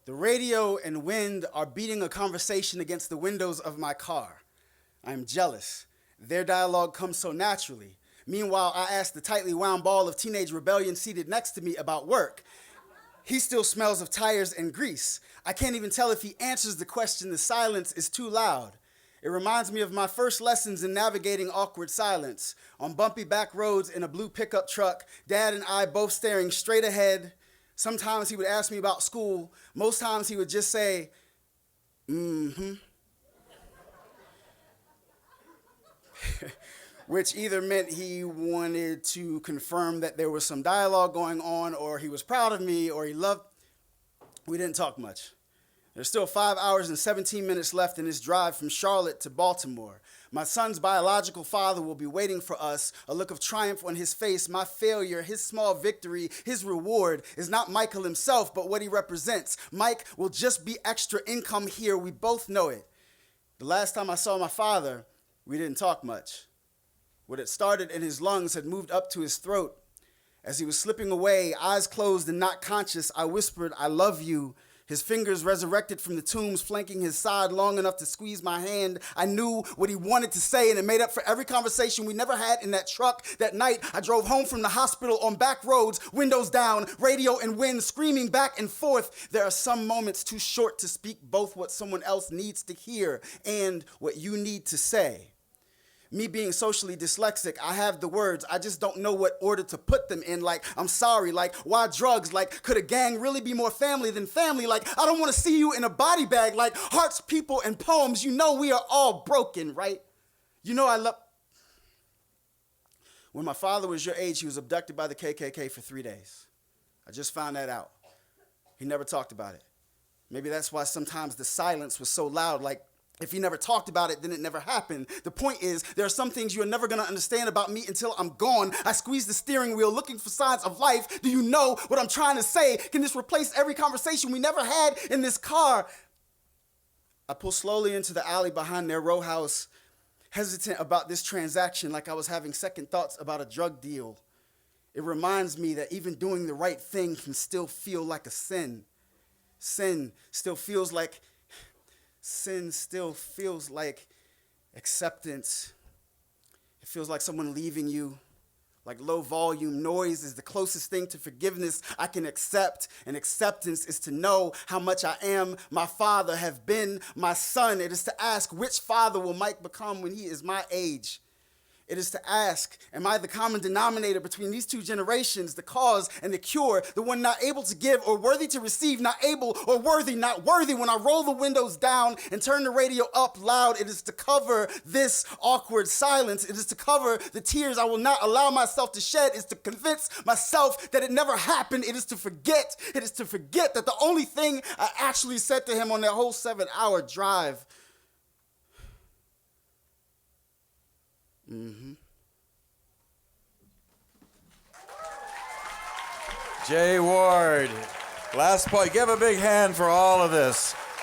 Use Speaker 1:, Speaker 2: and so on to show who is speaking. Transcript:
Speaker 1: The radio and wind are beating a conversation against the windows of my car. I am jealous. Their dialogue comes so naturally. Meanwhile, I ask the tightly wound ball of teenage rebellion seated next to me about work. He still smells of tires and grease. I can't even tell if he answers the question. The silence is too loud. It reminds me of my first lessons in navigating awkward silence. On bumpy back roads in a blue pickup truck, Dad and I both staring straight ahead. Sometimes he would ask me about school. Most times he would just say, mm-hmm. Which either meant he wanted to confirm that there was some dialogue going on, or he was proud of me, or he loved. We didn't talk much. There's still 5 hours and 17 minutes left in this drive from Charlotte to Baltimore. My son's biological father will be waiting for us, a look of triumph on his face. My failure, his small victory, his reward is not Michael himself, but what he represents. Mike will just be extra income here. We both know it. The last time I saw my father, we didn't talk much. What had started in his lungs had moved up to his throat. As he was slipping away, eyes closed and not conscious, I whispered, "I love you." His fingers resurrected from the tombs, flanking his side long enough to squeeze my hand. I knew what he wanted to say, and it made up for every conversation we never had in that truck. That night, I drove home from the hospital on back roads, windows down, radio and wind screaming back and forth. There are some moments too short to speak both what someone else needs to hear and what you need to say. Me being socially dyslexic, I have the words, I just don't know what order to put them in. Like, I'm sorry, like, why drugs? Like, could a gang really be more family than family? Like, I don't want to see you in a body bag. Like, hearts, people, and poems, you know we are all broken, right? You know I love... When my father was your age, he was abducted by the KKK for 3 days. I just found that out. He never talked about it. Maybe that's why sometimes the silence was so loud, like, if he never talked about it, then it never happened. The point is, there are some things you are never going to understand about me until I'm gone. I squeeze the steering wheel looking for signs of life. Do you know what I'm trying to say? Can this replace every conversation we never had in this car? I pull slowly into the alley behind their row house, hesitant about this transaction like I was having second thoughts about a drug deal. It reminds me that even doing the right thing can still feel like a sin. Sin still feels like acceptance. It feels like someone leaving you. Like low volume noise is the closest thing to forgiveness I can accept. And acceptance is to know how much I am my father, have been my son. It is to ask, which father will Mike become when he is my age? It is to ask, am I the common denominator between these two generations, the cause and the cure, the one not able to give or worthy to receive, not able or worthy, not worthy? When I roll the windows down and turn the radio up loud, it is to cover this awkward silence. It is to cover the tears I will not allow myself to shed. It is to convince myself that it never happened. It is to forget. It is to forget that the only thing I actually said to him on that whole 7-hour drive.
Speaker 2: Jay Ward, last point. Give a big hand for all of this.